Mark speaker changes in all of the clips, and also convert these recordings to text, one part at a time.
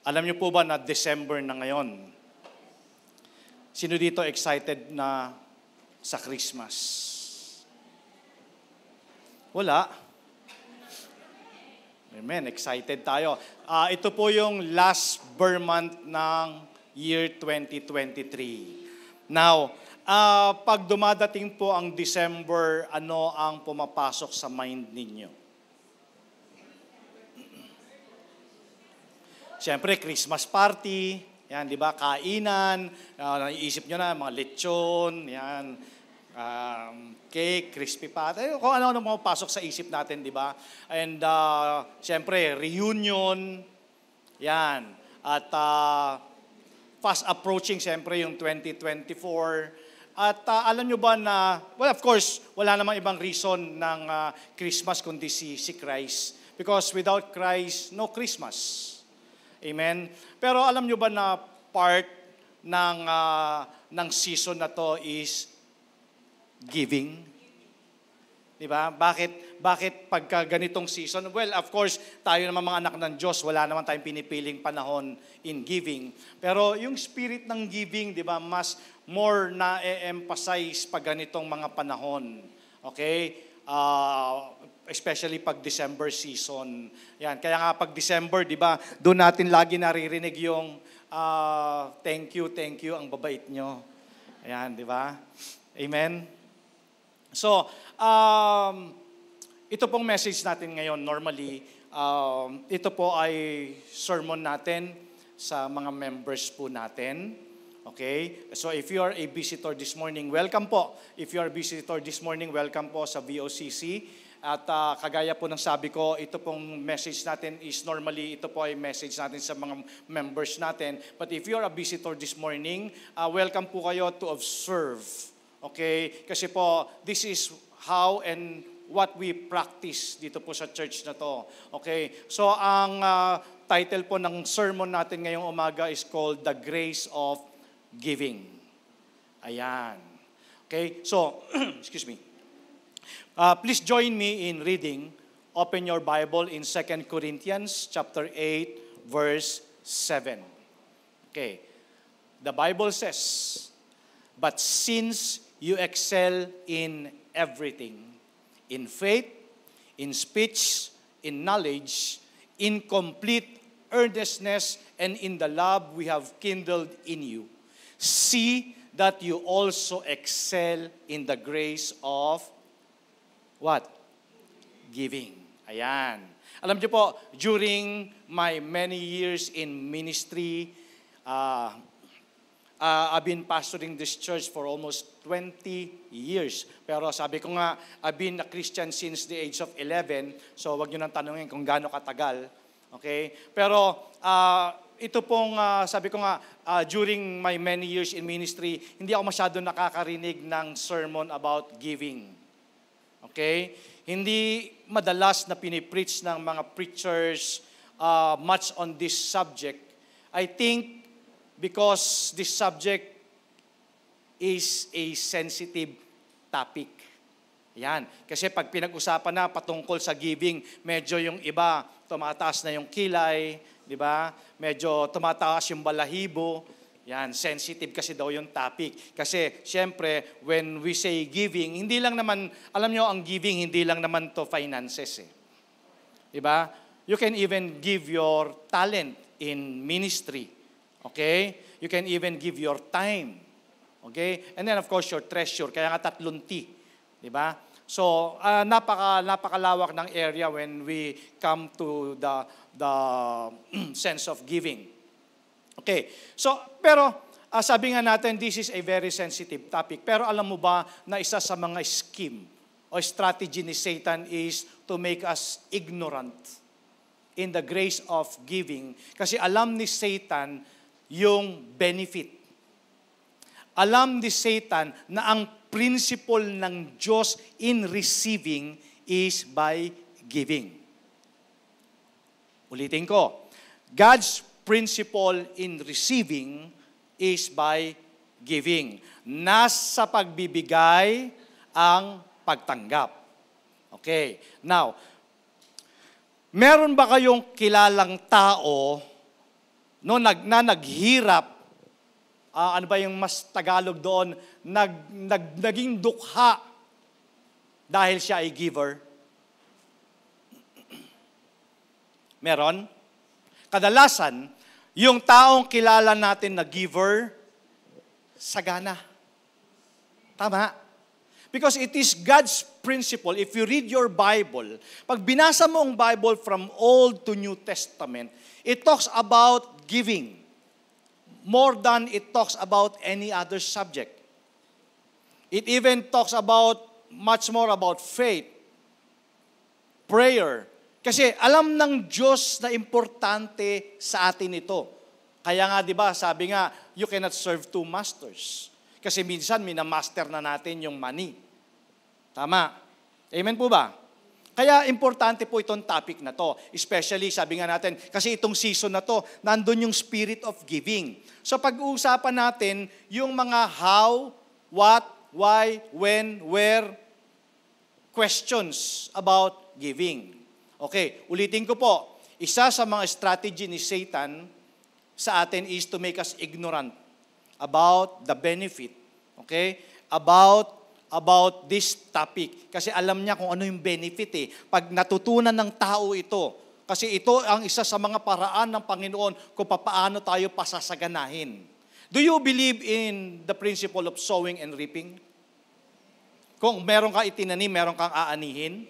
Speaker 1: Alam niyo po ba na December na ngayon? Sino dito excited na sa Christmas? Wala. Amen, excited tayo. Ito po yung last burn month ng year 2023. Now, pag dumadating po ang December, ano ang pumapasok sa mind ninyo? Siyempre, Christmas party, yan, di ba? Kainan, naiisip nyo na, mga lechon, yan, cake, crispy patty, kung ano-ano pumapasok sa isip natin, di ba? And siyempre, reunion, yan. At fast approaching, siyempre, yung 2024. At alam nyo ba na, well, of course, wala namang ibang reason ng Christmas kundi si Christ. Because without Christ, no Christmas. Amen? Pero alam nyo ba na part ng season na to is giving? Diba? Bakit pagka ganitong season? Well, of course, tayo naman mga anak ng Diyos, wala naman tayong pinipiling panahon in giving. Pero yung spirit ng giving, diba, mas more na emphasize pag ganitong mga panahon. Okay? Especially pag December season. Yan. Kaya nga pag December, di ba, doon natin lagi naririnig yung thank you, ang babait nyo. Ayan, di ba? Amen? So, ito pong message natin ngayon, normally, ito po ay sermon natin sa mga members po natin. Okay? So if you are a visitor this morning, welcome po. If you are a visitor this morning, welcome po sa VOCC. At kagaya po ng sabi ko, ito pong message natin is normally, ito po ay message natin sa mga members natin. But if you are a visitor this morning, welcome po kayo to observe. Okay? Kasi po, this is how and what we practice dito po sa church na to. Okay? So ang title po ng sermon natin ngayong umaga is called The Grace of Giving. Ayan. Okay? So, excuse me. Please join me in reading. Open your Bible in 2 Corinthians chapter 8, verse 7. Okay. The Bible says, "But since you excel in everything, in faith, in speech, in knowledge, in complete earnestness, and in the love we have kindled in you, see that you also excel in the grace of" what? Giving. Ayan. Alam niyo po, during my many years in ministry, I've been pastoring this church for almost 20 years. Pero sabi ko nga, I've been a Christian since the age of 11. So wag niyo nang tanungin kung gaano katagal. Okay? Pero ito pong, sabi ko nga, during my many years in ministry, hindi ako masyado nakakarinig ng sermon about giving. Okay? Hindi madalas na pinipreach ng mga preachers much on this subject. I think because this subject is a sensitive topic. Yan. Kasi pag pinag-usapan na patungkol sa giving, medyo yung iba, tumataas na yung kilay, di ba? Medyo tumataas yung balahibo. Yan, sensitive kasi daw yung topic. Kasi, syempre, when we say giving, hindi lang naman, alam nyo, ang giving, hindi lang naman to finances. Diba? You can even give your talent in ministry. Okay? You can even give your time. Okay? And then, of course, your treasure. Kaya nga 3 T. Diba? So, napakalawak ng area when we come to the sense of giving. Okay, so pero sabi nga natin, this is a very sensitive topic. Pero alam mo ba na isa sa mga scheme o strategy ni Satan is to make us ignorant in the grace of giving. Kasi alam ni Satan yung benefit. Alam ni Satan na ang principle ng Diyos in receiving is by giving. Ulitin ko, God's principle in receiving is by giving. Nasa pagbibigay ang pagtanggap. Okay. Now, meron ba kayong kilalang tao no, naghirap, ano ba yung mas Tagalog doon, naging dukha dahil siya ay giver? Meron? Kadalasan, yung taong kilala natin na giver, sagana. Tama? Because it is God's principle. If you read your Bible, pag binasa mo ang Bible from Old to New Testament, it talks about giving more than it talks about any other subject. It even talks about much more about faith, prayer. Kasi alam ng Diyos na importante sa atin ito. Kaya nga, di ba, sabi nga, you cannot serve two masters. Kasi minsan, minamaster na natin yung money. Tama. Amen po ba? Kaya importante po itong topic na to. Especially, sabi nga natin, kasi itong season na to, nandun yung spirit of giving. So pag-uusapan natin yung mga how, what, why, when, where, questions about giving. Okay, ulitin ko po. Isa sa mga strategy ni Satan sa atin is to make us ignorant about the benefit, okay, about this topic. Kasi alam niya kung ano yung benefit eh. Pag natutunan ng tao ito, kasi ito ang isa sa mga paraan ng Panginoon kung paano tayo pasasaganahin. Do you believe in the principle of sowing and reaping? Kung meron kang itinanim, meron kang aanihin?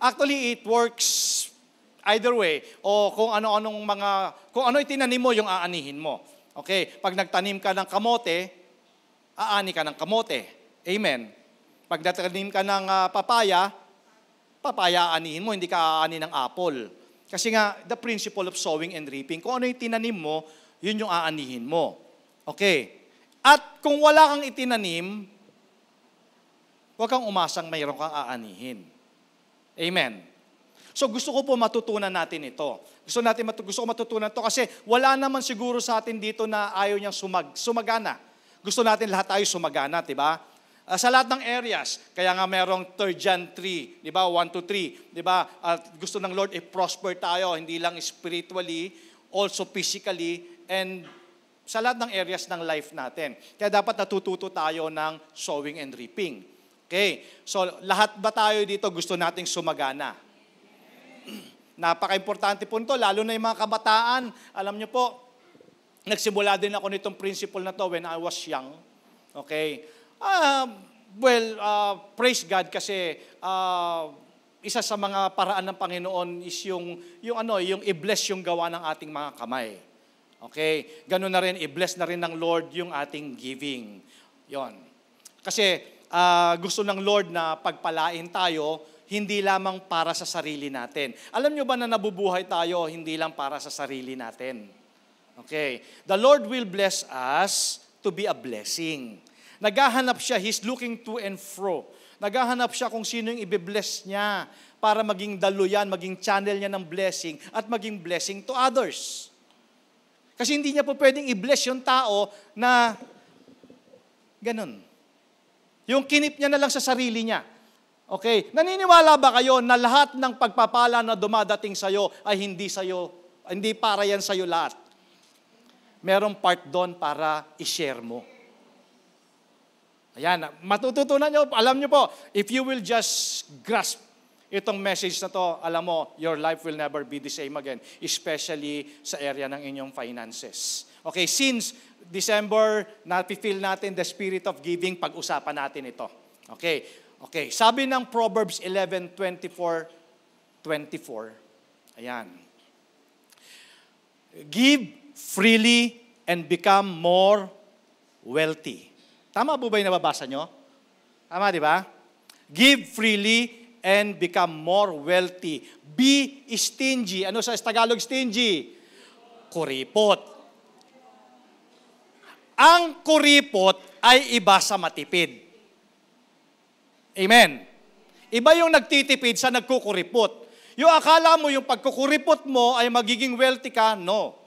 Speaker 1: Actually, it works either way. O kung ano itinanim mo, yung aanihin mo. Okay, pag nagtanim ka ng kamote, aani ka ng kamote. Amen. Pag nagtanim ka ng papaya aanihin mo, hindi ka aani ng apple. Kasi nga, the principle of sowing and reaping, kung ano yung tinanim mo, yun yung aanihin mo. Okay. At kung wala kang itinanim, huwag kang umasang mayroon kang aanihin. Amen. So gusto ko po matutunan natin ito. Gusto ko matutunan ito kasi wala naman siguro sa atin dito na ayaw niyang sumagana. Gusto natin lahat tayo sumagana, di ba? Sa lahat ng areas, kaya nga merong 3 John 3, di ba? 1-3, di ba? Gusto ng Lord i-prosper tayo, hindi lang spiritually, also physically, and sa lahat ng areas ng life natin. Kaya dapat natututo tayo ng sowing and reaping. Okay, so lahat ba tayo dito gusto nating sumagana? Napaka-importante po ito, lalo na yung mga kabataan. Alam niyo po, nagsimula din ako nitong principle na to when I was young. Okay, praise God kasi isa sa mga paraan ng Panginoon is yung i-bless yung gawa ng ating mga kamay. Okay, ganoon na rin, i-bless na rin ng Lord yung ating giving. Yon. Kasi gusto ng Lord na pagpalain tayo, hindi lamang para sa sarili natin. Alam nyo ba na nabubuhay tayo hindi lang para sa sarili natin? Okay. The Lord will bless us to be a blessing. Naghahanap siya, He's looking to and fro. Naghahanap siya kung sino yung i-bless niya para maging daluyan, maging channel niya ng blessing at maging blessing to others. Kasi hindi niya po pwedeng i-bless yung tao na ganun. Yung kinip niya na lang sa sarili niya. Okay, naniniwala ba kayo na lahat ng pagpapala na dumadating sa'yo ay hindi para yan sa'yo lahat? Merong part doon para i-share mo. Ayan, matututunan nyo, alam nyo po, if you will just grasp itong message na to, alam mo, your life will never be the same again, especially sa area ng inyong finances. Okay, since December, napi-feel natin the spirit of giving, pag-usapan natin ito. Okay, sabi ng Proverbs 11:24, ayan. Give freely and become more wealthy. Tama po ba yung nababasa nyo? Tama, di ba? Give freely and become more wealthy. Be stingy. Ano sa Tagalog stingy? Kuripot. Ang kuripot ay iba sa matipid. Amen. Iba yung nagtitipid sa nagkukuripot. Yung akala mo yung pagkukuripot mo ay magiging wealthy ka, no.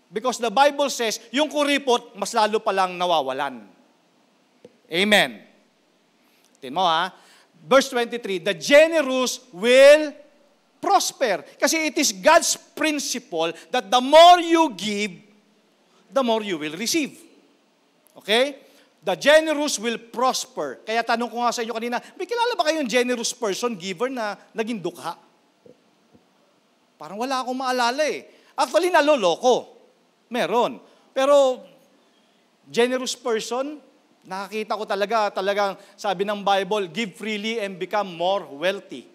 Speaker 1: Because the Bible says, yung kuripot, mas lalo palang nawawalan. Amen. Tingnan mo ha. Verse 23, the generous will prosper. Kasi it is God's principle that the more you give, the more you will receive. Okay? The generous will prosper. Kaya tanong ko nga sa inyo kanina, may kilala ba kayong generous person, giver na naging dukha? Parang wala akong maalala eh. Actually, naloloko. Meron. Pero, generous person, nakakita ko talagang sabi ng Bible, give freely and become more wealthy.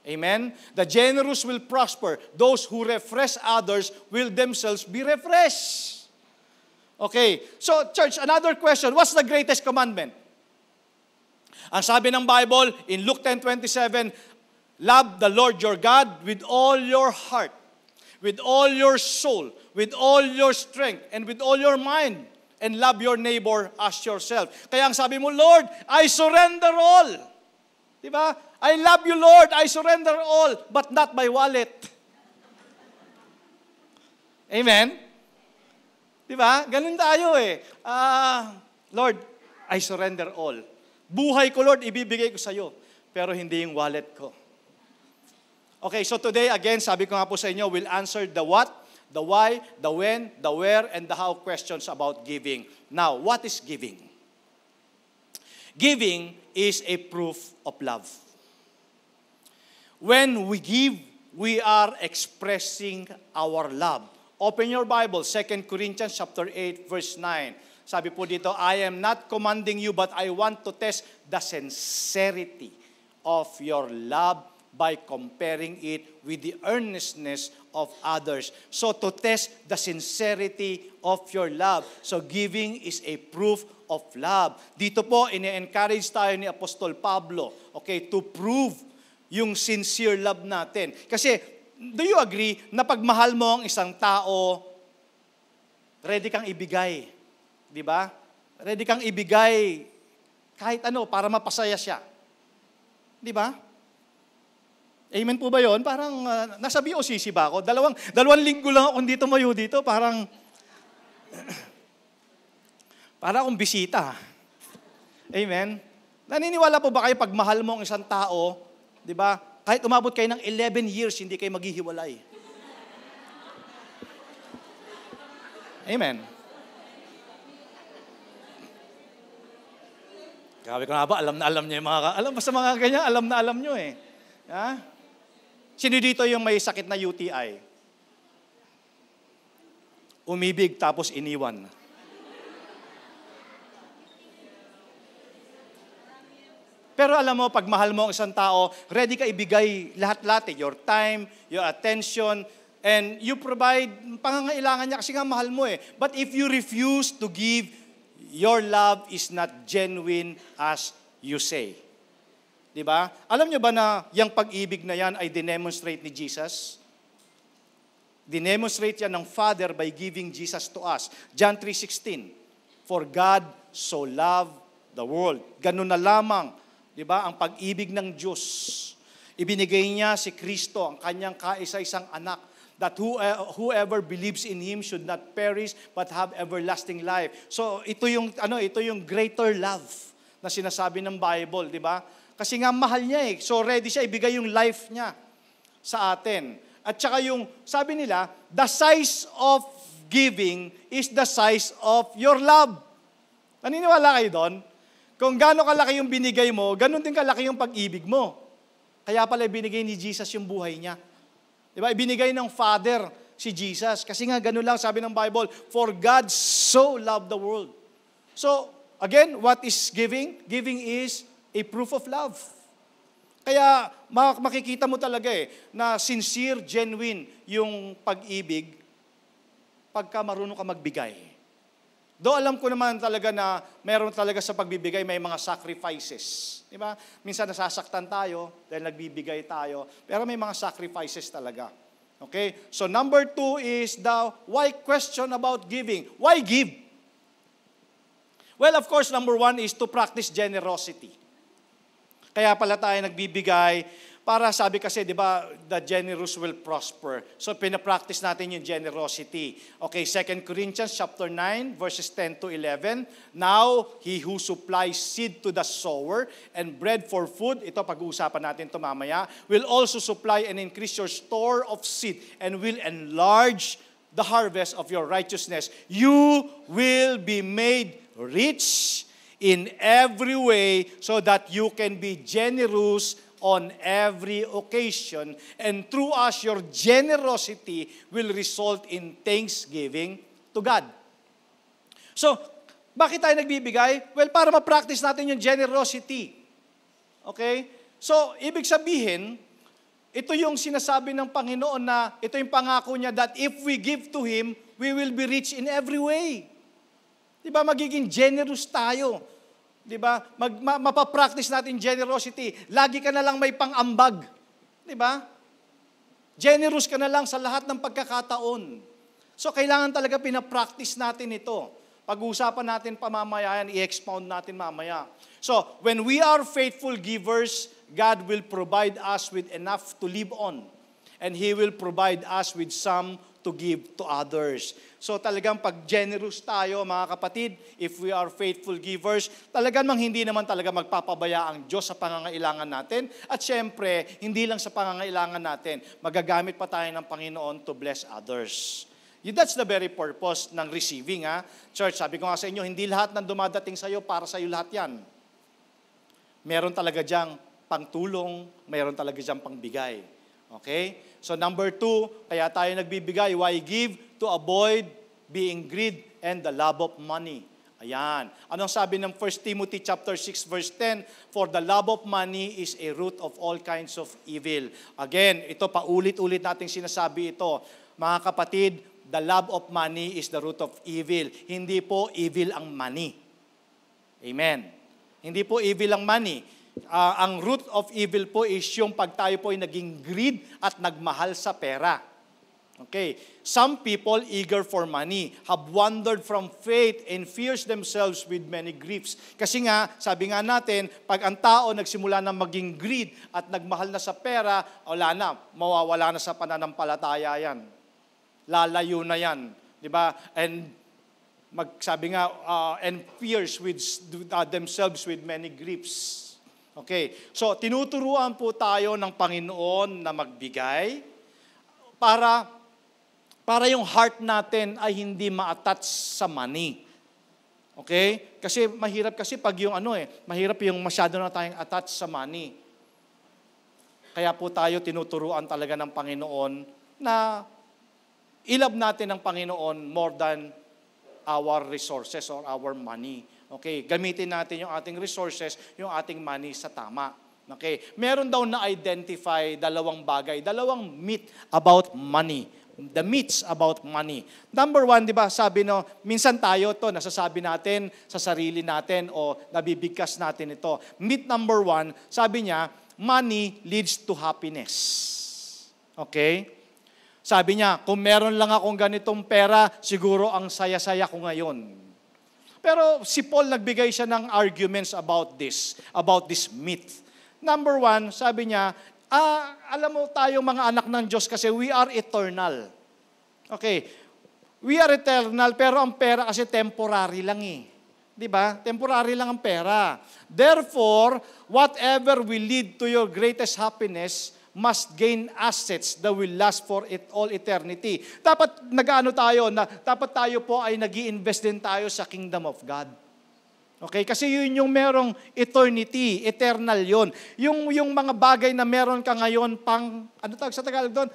Speaker 1: Amen? The generous will prosper. Those who refresh others will themselves be refreshed. Okay. So, church, another question. What's the greatest commandment? Ang sabi ng Bible, in Luke 10:27, love the Lord your God with all your heart, with all your soul, with all your strength, and with all your mind, and love your neighbor as yourself. Kaya ang sabi mo, Lord, I surrender all. Diba? I love you, Lord. I surrender all, but not my wallet. Amen? Diba? Ganun tayo eh. Lord, I surrender all. Buhay ko, Lord, ibibigay ko sa'yo. Pero hindi yung wallet ko. Okay, so today, again, sabi ko nga po sa inyo, we'll answer the what, the why, the when, the where, and the how questions about giving. Now, what is giving? Giving is a proof of love. When we give, we are expressing our love. Open your Bible, 2 Corinthians chapter 8, verse 9. Sabi po dito, I am not commanding you, but I want to test the sincerity of your love by comparing it with the earnestness of others. So to test the sincerity of your love. So giving is a proof of love. Dito po, ini-encourage tayo ni Apostol Pablo, okay, to prove yung sincere love natin. Kasi, do you agree na pag mahal mo ang isang tao, ready kang ibigay? Di ba? Ready kang ibigay kahit ano para mapasaya siya. Di ba? Amen po ba yun? Parang nasa BOCC ba ako? Dalawang linggo lang akong dito mayo dito. Parang akong bisita. Amen? Naniniwala po ba kayo pag mahal mo ang isang tao, di ba? Kahit umabot kayo ng 11 years, hindi kayo maghihiwalay. Amen? Grabe ko nga ba, alam na alam niyo yung basta mga ganyan, alam na alam niyo eh. Ha? Sino dito yung may sakit na UTI? Umibig tapos iniwan. Pero alam mo, pag mahal mo ang isang tao, ready ka ibigay lahat-lahat, your time, your attention, and you provide pangangailangan niya kasi nga mahal mo eh. But if you refuse to give, your love is not genuine as you say. Diba? Alam niyo ba na yung pag-ibig na yan ay dinemonstrate ni Jesus? Dinemonstrate yan ng Father by giving Jesus to us. John 3:16, for God so loved the world. Ganun na lamang, diba, ang pag-ibig ng Diyos. Ibinigay niya si Kristo, ang kanyang kaisa-isang anak, that whoever believes in Him should not perish but have everlasting life. So ito yung greater love na sinasabi ng Bible, di ba? Kasi nga mahal niya eh. So ready siya ibigay yung life niya sa atin. At saka yung, sabi nila, the size of giving is the size of your love. Naniniwala kayo doon? Kung gaano kalaki yung binigay mo, ganun din kalaki yung pag-ibig mo. Kaya pala binigay ni Jesus yung buhay niya. Diba? Ibinigay ng Father si Jesus. Kasi nga ganun lang sabi ng Bible, for God so loved the world. So, again, what is giving? Giving is a proof of love. Kaya makikita mo talaga na sincere, genuine yung pag-ibig pagka marunong ka magbigay. Do alam ko naman talaga na meron talaga sa pagbibigay may mga sacrifices. Di ba? Minsan nasasaktan tayo dahil nagbibigay tayo, pero may mga sacrifices talaga. Okay? So number 2 is the why question about giving. Why give? Well, of course, number 1 is to practice generosity. Kaya pala tayo nagbibigay Para sabi kasi, di ba, the generous will prosper. So, pinapractice natin yung generosity. Okay, 2 Corinthians chapter 9, verses 10 to 11. Now, he who supplies seed to the sower and bread for food, ito pag-uusapan natin ito mamaya, will also supply and increase your store of seed and will enlarge the harvest of your righteousness. You will be made rich in every way so that you can be generous on every occasion, and through us, your generosity will result in thanksgiving to God. So, bakit tayo nagbibigay? Well, para ma-practice natin yung generosity. Okay? So, ibig sabihin, ito yung sinasabi ng Panginoon na, ito yung pangako niya that if we give to Him, we will be rich in every way. Diba? Magiging generous tayo. Diba? Mapapractice natin generosity. Lagi ka na lang may pang-ambag. Diba? Generous ka na lang sa lahat ng pagkakataon. So, kailangan talaga pinapractice natin ito. Pag-uusapan natin pamamaya yan, i-expound natin mamaya. So, when we are faithful givers, God will provide us with enough to live on. And He will provide us with some to give to others. So talagang pag generous tayo, mga kapatid, if we are faithful givers, talagang hindi naman talaga magpapabaya ang Diyos sa pangangailangan natin. At syempre, hindi lang sa pangangailangan natin, magagamit pa tayo ng Panginoon to bless others. That's the very purpose ng receiving. Church, sabi ko nga sa inyo, hindi lahat ng dumadating sa iyo para sa iyo lahat yan. Meron talaga diyang pangtulong, meron talaga diyang pangbigay. Okay? So number 2, kaya tayo nagbibigay. Why give? To avoid being greed and the love of money. Ayan. Anong sabi ng 1 Timothy chapter 6 verse 10? For the love of money is a root of all kinds of evil. Again, ito paulit-ulit nating sinasabi ito. Mga kapatid, the love of money is the root of evil. Hindi po evil ang money. Amen. Hindi po evil ang money. Ang root of evil po is yung pag tayo po ay naging greed at nagmahal sa pera. Okay. Some people eager for money have wandered from faith and fears themselves with many griefs. Kasi nga, sabi nga natin, pag ang tao nagsimula na maging greed at nagmahal na sa pera, wala na, mawawala na sa pananampalataya yan. Lalayo na yan. Diba? And sabi nga, and fears with themselves with many griefs. Okay, so tinuturuan po tayo ng Panginoon na magbigay para yung heart natin ay hindi ma-attach sa money. Okay? Kasi mahirap pag yung mahirap yung masyado na tayong attached sa money. Kaya po tayo tinuturuan talaga ng Panginoon na ilab natin ng Panginoon more than our resources or our money. Okay, gamitin natin yung ating resources, yung ating money sa tama. Okay, meron daw na-identify dalawang myth about money. The myths about money. Number 1, di ba, sabi minsan tayo nasasabi natin sa sarili natin o nabibigkas natin ito. Myth number 1, sabi niya, money leads to happiness. Okay? Sabi niya, kung meron lang akong ganitong pera, siguro ang saya-saya ko ngayon. Pero si Paul nagbigay siya ng arguments about this myth. Number 1, sabi niya, alam mo tayong mga anak ng Diyos kasi we are eternal. Okay, we are eternal pero ang pera kasi temporary lang eh. Diba? Temporary lang ang pera. Therefore, whatever will lead to your greatest happiness must gain assets that will last for all eternity. Dapat dapat tayo po ay nag-i-invest din tayo sa kingdom of God. Okay? Kasi yun yung merong eternity, eternal yun. Yung mga bagay na meron ka ngayon ano tawag sa Tagalog doon?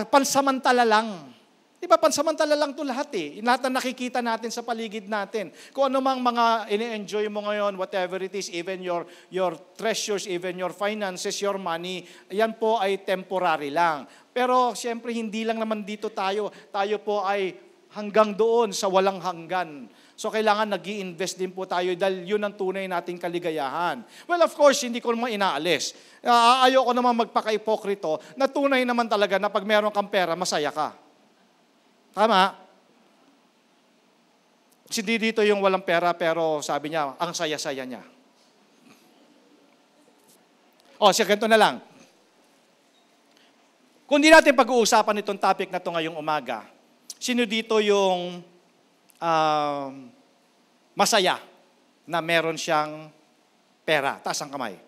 Speaker 1: Pansamantala lang. Diba, pansamantala lang ito lahat eh. Lahat na nakikita natin sa paligid natin. Kung ano mang mga ini-enjoy mo ngayon, whatever it is, even your treasures, even your finances, your money, yan po ay temporary lang. Pero siyempre, hindi lang naman dito tayo. Tayo po ay hanggang doon sa walang hanggan. So kailangan nag-i-invest din po tayo dahil yun ang tunay nating kaligayahan. Well, of course, hindi ko naman inaalis. Ayoko naman magpaka-ipokrito na tunay naman talaga na pag meron kang pera, masaya ka. Tama? Kasi dito yung walang pera pero sabi niya, ang saya-saya niya. O, sige, ganito na lang. Kung di natin pag-uusapan itong topic na ito ngayong umaga, sino dito yung masaya na meron siyang pera? Taas ang kamay.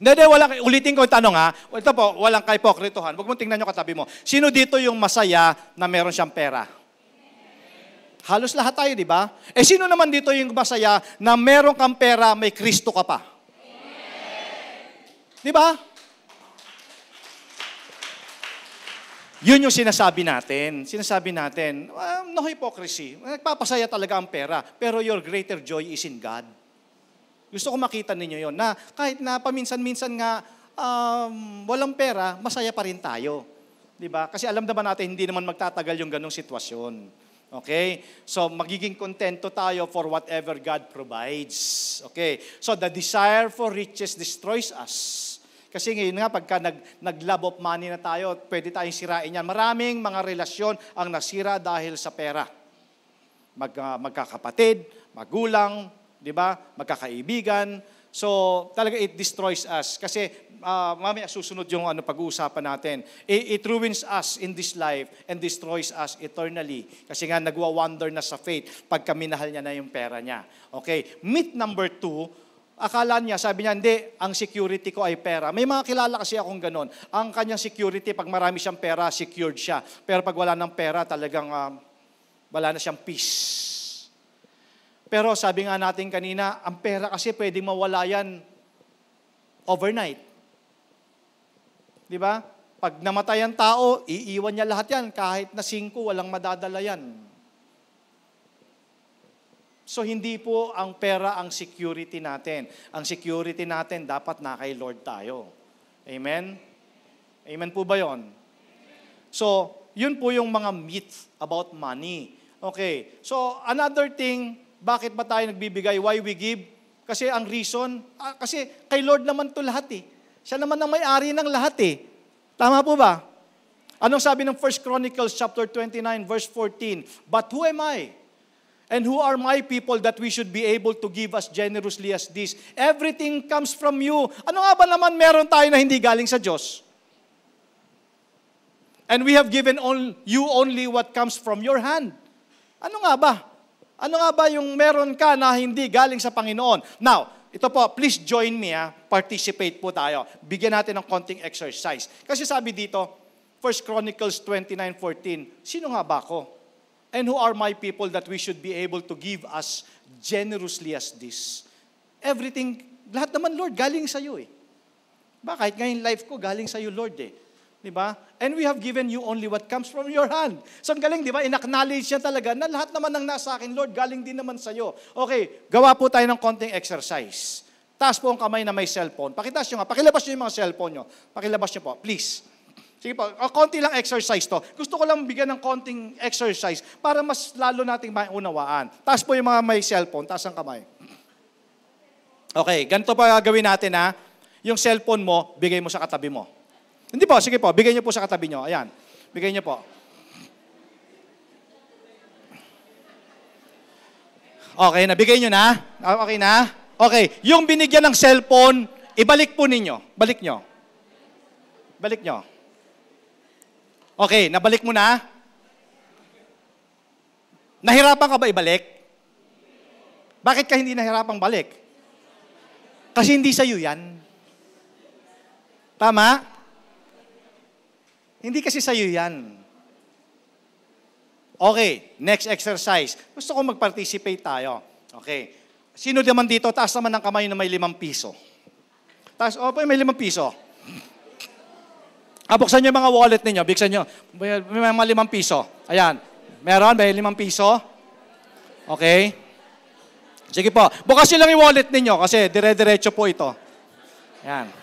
Speaker 1: Hindi, ulitin ko yung tanong ha. Ito po, walang kaipokritohan. Huwag mong tingnan nyo katabi mo. Sino dito yung masaya na meron siyang pera? Halos lahat tayo, di ba? Sino naman dito yung masaya na meron kang pera, may Kristo ka pa? Di ba? Yun yung sinasabi natin. Sinasabi natin, no hypocrisy. Nagpapasaya talaga ang pera, pero your greater joy is in God. Gusto ko makita ninyo yon na kahit na paminsan-minsan nga walang pera, masaya pa rin tayo. Di ba? Kasi alam naman natin, hindi naman magtatagal yung ganong sitwasyon. Okay? So, magiging kontento tayo for whatever God provides. Okay? So, the desire for riches destroys us. Kasi ngayon nga, pagka nag-love of money na tayo, pwede tayong sirain yan. Maraming mga relasyon ang nasira dahil sa pera. Magkakapatid, magulang, di ba? Magkakaibigan. So, talaga it destroys us. Kasi, mamaya susunod yung pag-uusapan natin. It ruins us in this life and destroys us eternally. Kasi nga, nagwa-wonder na sa faith pagka minahal niya na yung pera niya. Okay? Myth number 2, akala niya, sabi niya, hindi, ang security ko ay pera. May mga kilala kasi akong ganon. Ang kanyang security, pag marami siyang pera, secured siya. Pero pag wala ng pera, talagang wala na siyang peace. Pero sabi nga natin kanina, ang pera kasi pwedeng mawala yan overnight. Di ba? Pag namatay ang tao, iiwan niya lahat yan. Kahit na 5, walang madadala yan. So, hindi po ang pera ang security natin. Ang security natin, dapat na kay Lord tayo. Amen? Amen po ba yon? So, yun po yung mga myths about money. Okay. So, another thing, bakit ba tayo nagbibigay? Why we give? Kasi ang reason, kasi kay Lord naman to lahat eh. Siya naman ang may-ari ng lahat eh. Tama po ba? Anong sabi ng 1 Chronicles chapter 29 verse 14? But who am I? And who are my people that we should be able to give as generously as this? Everything comes from you. Ano nga ba naman meron tayo na hindi galing sa Diyos? And we have given you only what comes from your hand. Ano nga ba? Ano nga ba yung meron ka na hindi galing sa Panginoon? Now, ito po, please join me, participate po tayo. Bigyan natin ng konting exercise. Kasi sabi dito, 1 Chronicles 29:14, sino nga ba ako? And who are my people that we should be able to give as generously as this? Everything, lahat naman, Lord, galing sa iyo eh. Kahit ngayon life ko, galing sa iyo, Lord eh. Diba? And we have given you only what comes from your hand. So ang galing, di ba? In-acknowledge niya talaga na lahat naman ng nasa akin, Lord, galing din naman sa iyo. Okay, gawa po tayo ng konting exercise. Taas po ang kamay na may cellphone. Pakitaas nyo nga. Pakilabas nyo yung mga cellphone nyo. Pakilabas nyo po, please. Sige po, konti lang exercise to. Gusto ko lang bigyan ng konting exercise para mas lalo nating maunawaan. Taas po yung mga may cellphone. Taas ang kamay. Okay, ganito pa gagawin natin ha. Yung cellphone mo, bigay mo sa katabi mo. Hindi po, sige po, bigay niyo po sa katabi niyo. Ayan, bigay niyo po. Okay, nabigay niyo na? Okay na? Okay, yung binigyan ng cellphone, ibalik po ninyo. Balik niyo. Balik niyo. Okay, nabalik mo na? Nahirapan ka ba ibalik? Bakit ka hindi nahirapang balik? Kasi hindi sa'yo yan. Tama? Hindi kasi sa'yo yan. Okay, next exercise. Gusto ko mag-participate tayo. Okay. Sino naman dito, taas naman ng kamay na may 5 piso? Taas, may 5 piso. Buksan nyo yung mga wallet ninyo. Buksan nyo. May mga 5 piso. Ayan. Meron? May 5 piso? Okay. Sige po. Bukas nyo lang yung wallet ninyo kasi dire-diretso po ito. Ayan.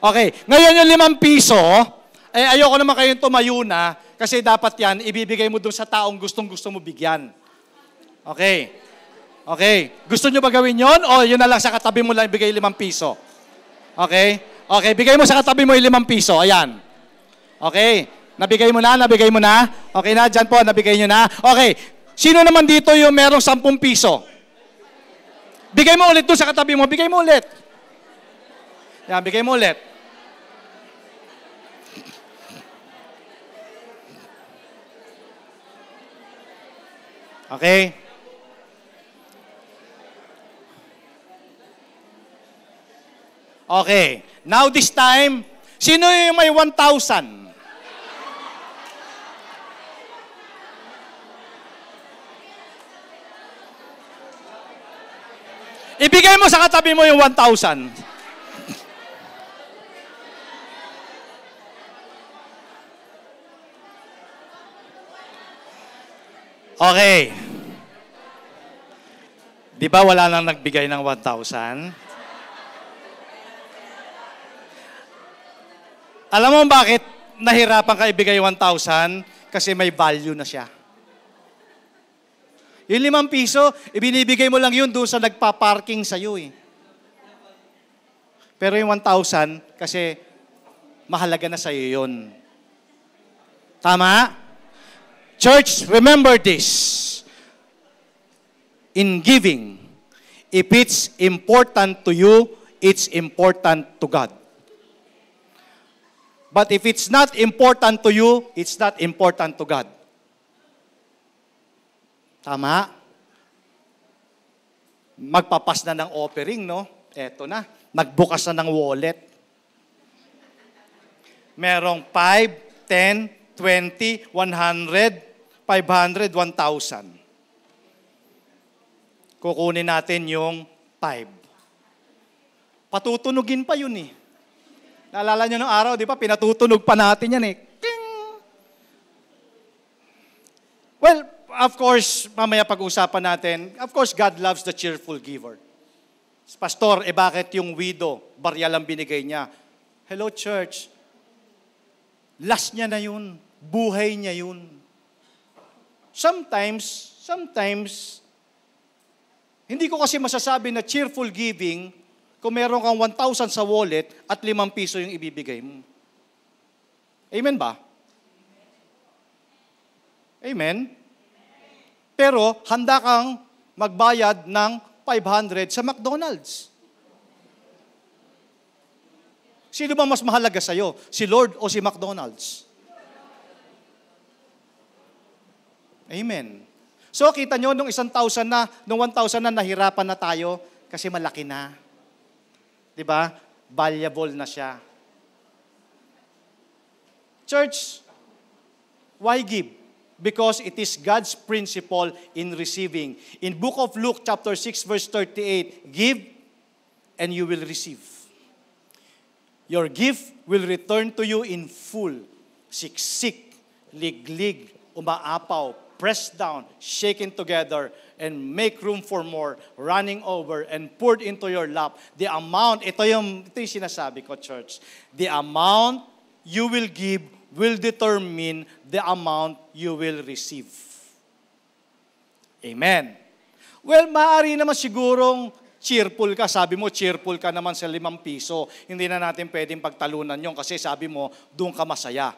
Speaker 1: Okay, ngayon yung 5 piso, ayoko naman kayong tumayo na kasi dapat yan, ibibigay mo doon sa taong gustong-gusto mo bigyan. Okay. Okay. Gusto nyo ba gawin yon o yun na lang sa katabi mo lang ibigay 5 piso? Okay. Okay, bigay mo sa katabi mo yung 5 piso. Ayan. Okay. Nabigay mo na? Okay na, dyan po, nabigay nyo na. Okay. Sino naman dito yung merong 10 piso? Bigay mo ulit doon sa katabi mo. Bigay mo ulit. Yan, bigay mo ulit. Okay? Okay. Now this time, sino yung may 1,000? Ibigay mo sa katabi mo yung 1,000. Okay. Di ba wala nang nagbigay ng 1,000? Alam mo bakit nahirapan ka ibigay 1,000? Kasi may value na siya. Yung 5 piso, ibinibigay mo lang yun doon sa nagpa-parking sa'yo eh. Pero yung 1,000, kasi mahalaga na sa'yo yun. Tama? Church, remember this. In giving, if it's important to you, it's important to God. But if it's not important to you, it's not important to God. Tama? Magpapas na ng offering, no? Eto na. Nagbukas na ng wallet. Merong 5, 10, 20, 100, 500, 1,000. Kukunin natin yung 5. Patutunugin pa yun eh. Naalala nyo ng araw, di ba? Pinatutunog pa natin yan eh. Ting! Well, of course, mamaya pag-usapan natin, of course, God loves the cheerful giver. Pastor, bakit yung widow, barya lang binigay niya? Hello, church. Last niya na yun. Buhay niya yun. Sometimes, hindi ko kasi masasabi na cheerful giving kung meron kang 1,000 sa wallet at 5 piso yung ibibigay mo. Amen ba? Amen? Pero handa kang magbayad ng 500 sa McDonald's. Sino ba mas mahalaga sa'yo? Si Lord o si McDonald's? Amen. So, kita nyo, nung 1,000 na, nung 1,000 na, nahirapan na tayo kasi malaki na. Diba? Valuable na siya. Church, why give? Because it is God's principle in receiving. In book of Luke, chapter 6, verse 38, give and you will receive. Your gift will return to you in full. Siksik, liglig, umaapaw, pressed down, shaken together, and make room for more, running over, and poured into your lap. The amount, ito yung sinasabi ko, church. The amount you will give will determine the amount you will receive. Amen. Well, maaari naman sigurong cheerful ka. Sabi mo, cheerful ka naman sa 5 piso. Hindi na natin pwedeng pagtalunan yon kasi sabi mo, doon ka masaya.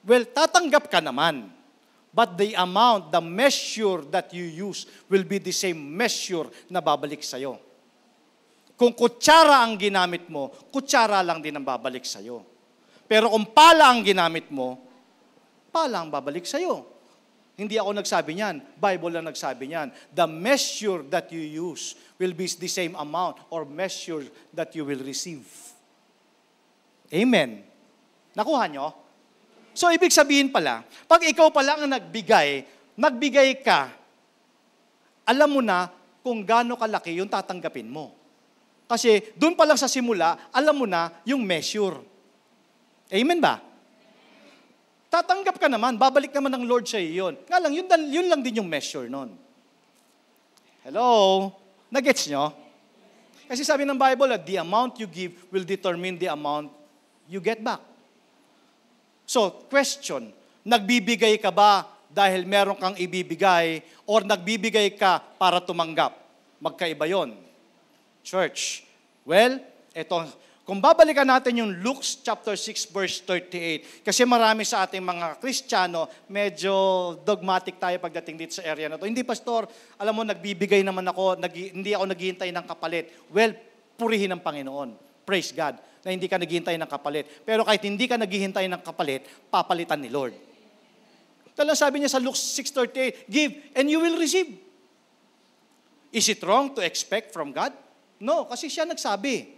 Speaker 1: Well, tatanggap ka naman. But the amount, the measure that you use will be the same measure na babalik sa'yo. Kung kutsara ang ginamit mo, kutsara lang din ang babalik sa'yo. Pero kung pala ang ginamit mo, pala ang babalik sa'yo. Hindi ako nagsabi niyan. Bible lang nagsabi niyan. The measure that you use will be the same amount or measure that you will receive. Amen. Nakuha nyo? So, ibig sabihin pala, pag ikaw pala ang nagbigay ka, alam mo na kung gaano kalaki yung tatanggapin mo. Kasi doon pa lang sa simula, alam mo na yung measure. Amen ba? Tatanggap ka naman, babalik naman ng Lord sa iyo yun. Nga lang, yun lang din yung measure nun. Hello? Nagets nyo? Kasi sabi ng Bible, the amount you give will determine the amount you get back. So, question, nagbibigay ka ba dahil meron kang ibibigay or nagbibigay ka para tumanggap? Magkaiba yon. Church, well, eto, Kung babalikan natin yung Luke chapter 6 verse 38, kasi marami sa ating mga Kristiyano, medyo dogmatic tayo pagdating dito sa area na to. Hindi, pastor, alam mo, nagbibigay naman ako, hindi ako naghihintay ng kapalit. Well, purihin ang Panginoon. Praise God, na hindi ka naghihintay ng kapalit. Pero kahit hindi ka naghihintay ng kapalit, papalitan ni Lord. Talagang sabi niya sa Luke 6:38, give and you will receive. Is it wrong to expect from God? No, kasi siya nagsabi.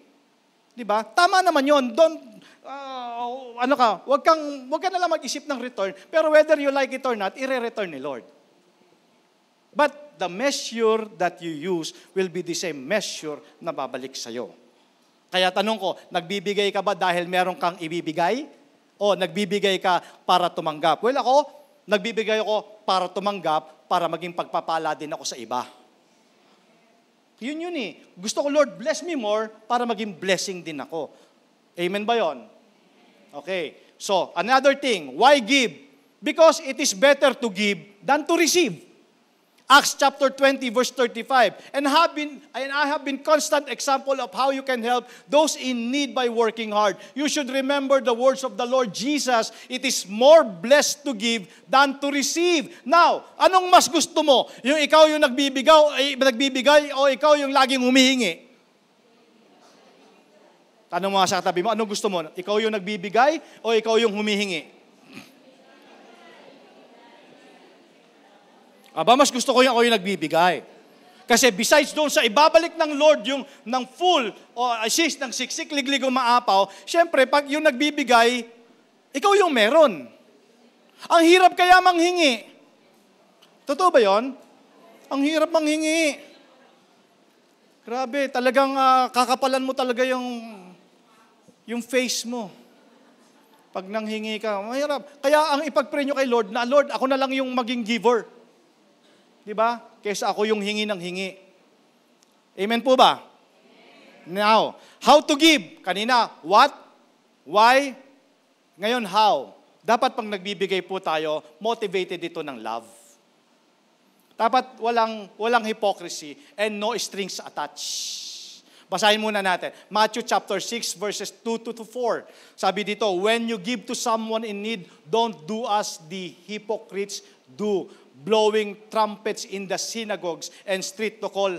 Speaker 1: Di ba? Tama naman yun. Don't, wag ka na lang mag-isip ng return, pero whether you like it or not, i-return ni Lord. But the measure that you use will be the same measure na babalik sa'yo. Kaya tanong ko, nagbibigay ka ba dahil meron kang ibibigay? O nagbibigay ka para tumanggap? Well, ako, nagbibigay ako para tumanggap, para maging pagpapala din ako sa iba. Yun eh. Gusto ko, Lord, bless me more para maging blessing din ako. Amen ba yon? Okay. So, another thing, why give? Because it is better to give than to receive. Acts chapter 20 verse 35. And I have been constant example of how you can help those in need by working hard. You should remember the words of the Lord Jesus. It is more blessed to give than to receive. Now, anong mas gusto mo? Yung ikaw yung nagbibigay o ikaw yung laging humihingi? Tanong mo sa katabi mo, anong gusto mo? Ikaw yung nagbibigay o ikaw yung humihingi? Aba, mas gusto ko yung ako yung nagbibigay. Kasi besides doon sa ibabalik ng Lord yung ng full o assist ng siksik, liglig o maapaw, syempre, pag yung nagbibigay, ikaw yung meron. Ang hirap kaya manghingi. Totoo ba yon? Ang hirap manghingi. Grabe, talagang kakapalan mo talaga yung face mo. Pag nanghingi ka, mahirap. Kaya ang ipag-pray nyo kay Lord, na Lord, ako na lang yung maging giver. Di ba? Kaysa ako yung hingi ng hingi. Amen po ba? Amen. Now, how to give? Kanina, what? Why? Ngayon, how? Dapat pag nagbibigay po tayo, motivated ito ng love. Dapat walang hypocrisy and no strings attached. Basahin muna natin. Matthew chapter 6 verses 2 to 4. Sabi dito, when you give to someone in need, don't do as the hypocrites do, blowing trumpets in the synagogues and street to call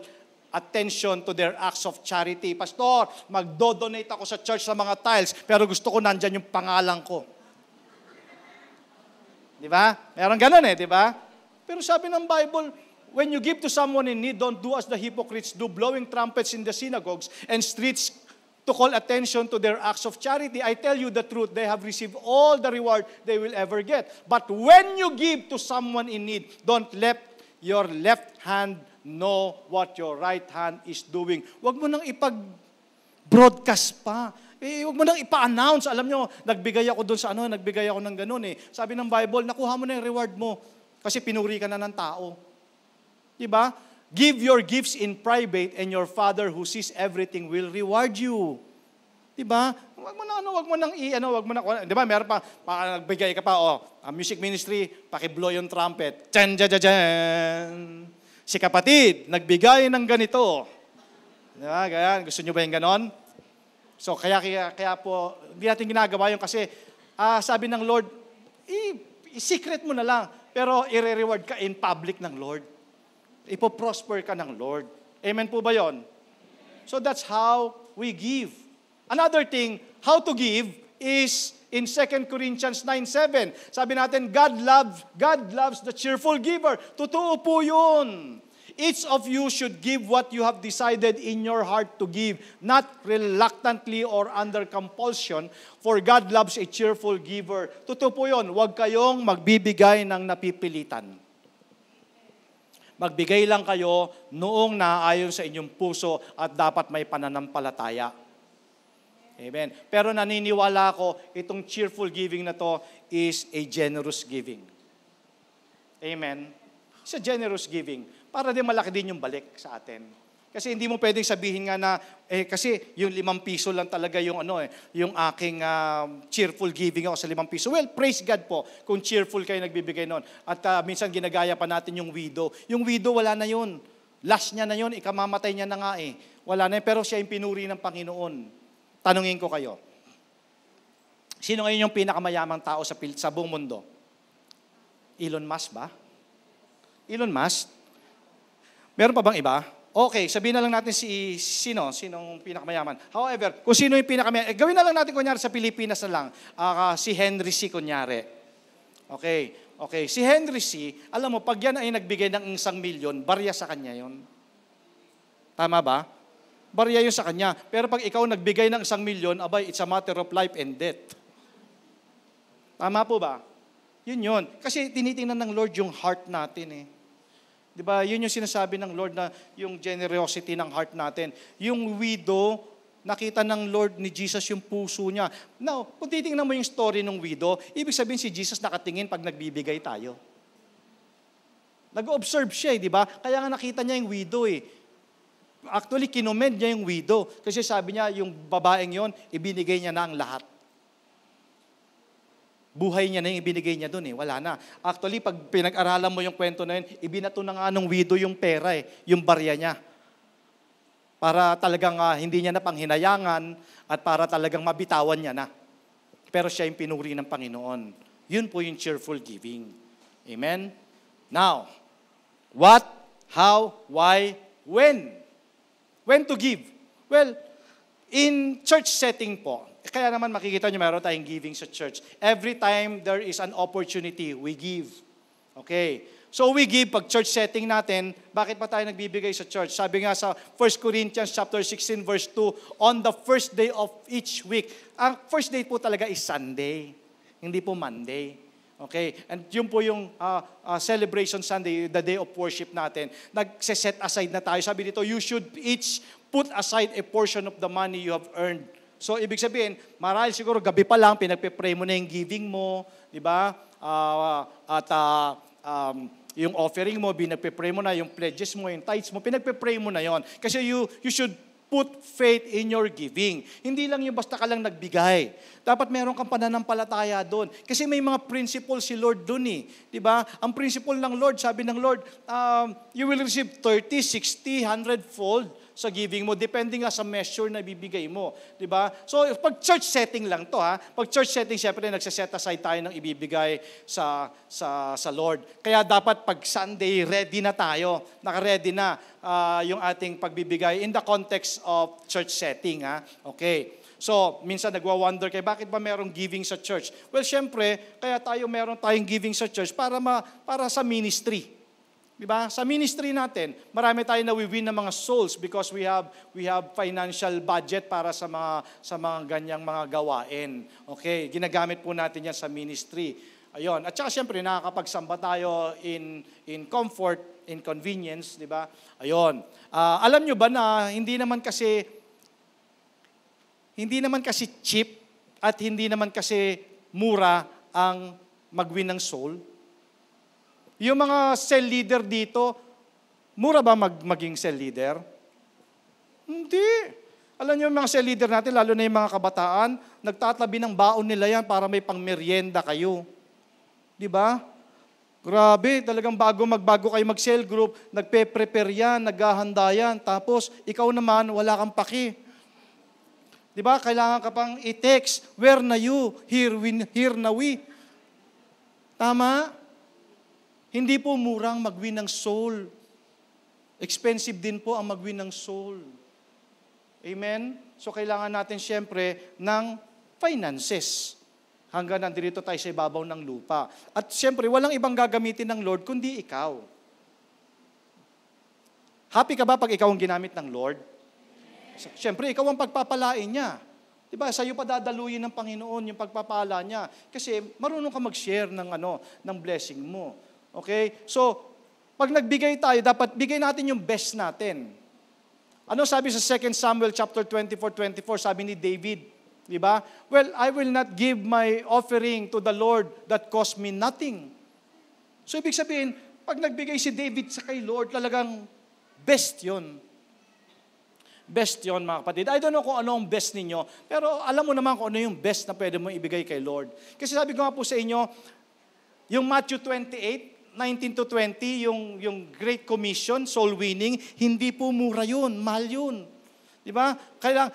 Speaker 1: attention to their acts of charity. Pastor, magdo-donate ako sa church sa mga tiles, pero gusto ko nandyan yung pangalan ko. Di ba? Meron ganun di ba? Pero sabi ng Bible, when you give to someone in need, don't do as the hypocrites do, blowing trumpets in the synagogues and streets to call attention to their acts of charity. I tell you the truth, they have received all the reward they will ever get. But when you give to someone in need, don't let your left hand know what your right hand is doing. Huwag mo nang ipag-broadcast pa. Huwag mo nang ipa-announce. Alam nyo, nagbigay ako doon sa nagbigay ako ng ganun Sabi ng Bible, nakuha mo na yung reward mo. Kasi pinuri ka na ng tao. Diba? Give your gifts in private and your Father who sees everything will reward you. Diba? Wag mo nang diba, meron pa, nagbigay ka pa, music ministry, paki-blow yung trumpet. Tjan, tjan, tjan, tjan. Si kapatid, nagbigay ng ganito. Diba, ganyan. Gusto nyo ba yung ganon? So, kaya po, hindi natin ginagawa yun kasi, sabi ng Lord, i-secret mo na lang, pero i-reward ka in public ng Lord. Ipo-prosper ka ng Lord. Amen po ba yon? So that's how we give. Another thing, how to give is in 2 Corinthians 9:7. Sabi natin, God loves the cheerful giver. Totoo po yun. Each of you should give what you have decided in your heart to give, not reluctantly or under compulsion, for God loves a cheerful giver. Totoo po yun. Huwag kayong magbibigay ng napipilitan. Magbigay lang kayo noong naaayon sa inyong puso at dapat may pananampalataya. Amen. Pero naniniwala ako, itong cheerful giving na to is a generous giving. Amen. It's a generous giving. Para din malaki din yung balik sa atin. Kasi hindi mo pwedeng sabihin nga na, kasi yung 5 piso lang talaga yung yung aking cheerful giving ako sa 5 piso. Well, praise God po kung cheerful kayo nagbibigay noon. At minsan ginagaya pa natin yung widow. Yung widow wala na yun. Last niya na yun, ikamamatay niya na nga Wala na yun, pero siya yung pinuri ng Panginoon. Tanungin ko kayo, sino ngayon yung pinakamayamang tao sa buong mundo? Elon Musk ba? Elon Musk? Meron pa bang iba? Okay, sabihin na lang natin sinong pinakamayaman. However, kung sino yung pinakamayaman, gawin na lang natin kunyari sa Pilipinas na lang, si Henry C. kunyari. Okay, si Henry C., alam mo, pag yan ay nagbigay ng 1,000,000, barya sa kanya yon. Tama ba? Barya yun sa kanya. Pero pag ikaw nagbigay ng 1,000,000, abay, it's a matter of life and death. Tama po ba? Yun. Kasi tinitingnan ng Lord yung heart natin eh. Di ba? Yun yung sinasabi ng Lord na yung generosity ng heart natin. Yung widow, nakita ng Lord ni Jesus yung puso niya. Now, kung titingnan mo yung story ng widow, ibig sabihin si Jesus nakatingin pag nagbibigay tayo. Nag-observe siya di ba? Kaya nga nakita niya yung widow eh. Actually, kinommend niya yung widow. Kasi sabi niya, yung babaeng yon, ibinigay niya na ang lahat. Buhay niya na yung ibinigay niya doon eh. Wala na. Actually, pag pinag-aralan mo yung kwento na yun, ibinato na nga nung widow yung pera eh, yung barya niya. Para talagang hindi niya na panghinayangan at para talagang mabitawan niya na. Pero siya yung pinuri ng Panginoon. Yun po yung cheerful giving. Amen? Now, what, how, why, when? When to give? Well, in church setting po, kaya naman makikita nyo meron tayong giving sa church. Every time there is an opportunity, we give. Okay. So we give pag church setting natin. Bakit pa tayo nagbibigay sa church? Sabi nga sa 1 Corinthians chapter 16 verse 2, on the first day of each week. Ang first day po talaga is Sunday, hindi po Monday. Okay? And yun po yung celebration Sunday, the day of worship natin. Nagse-set aside na tayo. Sabi dito, you should each put aside a portion of the money you have earned. So, ibig sabihin, marahil siguro gabi pa lang, pinagpe-pray mo na yung giving mo, di ba? Yung offering mo, pinagpe-pray mo na, yung pledges mo, yung tithes mo, pinagpe-pray mo na yon. Kasi you should put faith in your giving. Hindi lang yung basta ka lang nagbigay. Dapat meron kang pananampalataya doon. Kasi may mga principle si Lord doon eh. Di ba? Ang principle ng Lord, sabi ng Lord, you will receive 30, 60, 100-fold sa giving mo, depending nga sa measure na bibigay mo. Di ba? So, pag church setting lang to ha. Pag church setting, syempre, nagsaset aside tayo ng ibibigay sa Lord. Kaya dapat pag Sunday, ready na tayo. Naka-ready na yung ating pagbibigay in the context of church setting. Ha? Okay. So, minsan nagwa-wonder kayo, bakit ba merong giving sa church? Well, syempre, kaya meron tayong giving sa church para sa ministry. Diba? Sa ministry natin, marami tayong nawi-win ng mga souls because we have financial budget para sa mga ganyang mga gawain. Okay, ginagamit po natin 'yan sa ministry. Ayun. At saka siyempre nakakapagsamba tayo in comfort, in convenience, di ba? Ayun. Alam nyo ba na hindi naman kasi cheap at hindi naman kasi mura ang mag-win ng soul? Yung mga cell leader dito, mura ba maging cell leader? Hindi. Alam niyo yung mga cell leader natin, lalo na yung mga kabataan, nagtatabi ng baon nila yan para may pangmeryenda kayo. Di ba? Grabe, talagang magbago kayo mag-cell group, nagpe-prepare yan, naghahanda yan, tapos ikaw naman, wala kang paki. Di ba? Kailangan ka pang i-text, where na you? Here na we. Tama? Hindi po murang mag-win ng soul. Expensive din po ang mag-win ng soul. Amen? So kailangan natin siyempre ng finances. Hanggang nandito tayo sa ibabaw ng lupa. At siyempre, walang ibang gagamitin ng Lord kundi ikaw. Happy ka ba pag ikaw ang ginamit ng Lord? Siyempre, ikaw ang pagpapalain niya. Diba? Sa'yo pa dadaluyin ng Panginoon yung pagpapala niya. Kasi marunong ka mag-share ng blessing mo. Okay? So, pag nagbigay tayo, dapat bigay natin yung best natin. Ano sabi sa 2 Samuel chapter 24:24, sabi ni David, di ba? Well, I will not give my offering to the Lord that cost me nothing. So, ibig sabihin, pag nagbigay si David sa kay Lord, talagang best yon. Best yon, mga kapatid. I don't know kung ano ang best ninyo, pero alam mo naman kung ano yung best na pwede mo ibigay kay Lord. Kasi sabi ko nga po sa inyo, yung Matthew 28:19-20, yung Great Commission, soul winning, hindi po mura yun, mahal yun. Di ba?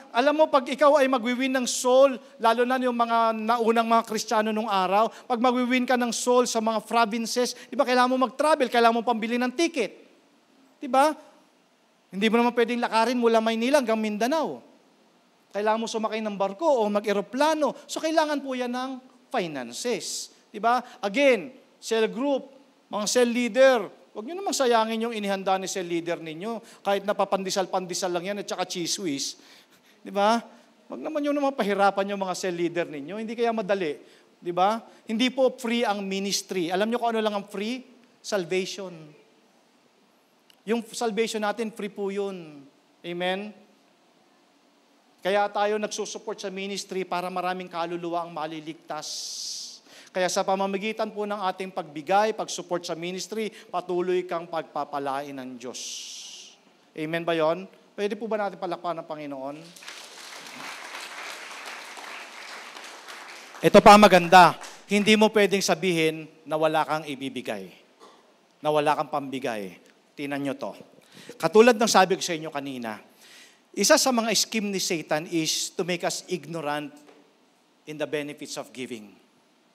Speaker 1: Alam mo, pag ikaw ay magwiwin ng soul, lalo na yung mga naunang mga Kristiyano nung araw, pag magwiwin ka ng soul sa mga provinces, di ba, kailangan mo mag-travel, kailangan mo pambili ng ticket. Di ba? Hindi mo naman pwedeng lakarin mula Maynila hanggang Mindanao. Kailangan mo sumakay ng barko o mag-eroplano. So, kailangan po yan ng finances. Di ba? Again, cell group, mga cell leader, huwag nyo namang sayangin yung inihanda ni cell leader ninyo. Kahit napapandisal-pandisal lang yan at saka cheese whiz. Di ba? Huwag naman nyo naman pahirapan yung mga cell leader ninyo. Hindi kaya madali. Di ba? Hindi po free ang ministry. Alam nyo kung ano lang ang free? Salvation. Yung salvation natin, free po yun. Amen? Kaya tayo nagsusupport sa ministry para maraming kaluluwa ang maliligtas. Kaya sa pamamagitan po ng ating pagbigay, pagsupport sa ministry, patuloy kang pagpapalain ng Diyos. Amen ba yon? Pwede po ba natin palakpakan ng Panginoon? Ito pa maganda. Hindi mo pwedeng sabihin na wala kang ibibigay. Na wala kang pambigay. Tingnan nyo to. Katulad ng sabi ko sa inyo kanina, isa sa mga scheme ni Satan is to make us ignorant in the benefits of giving.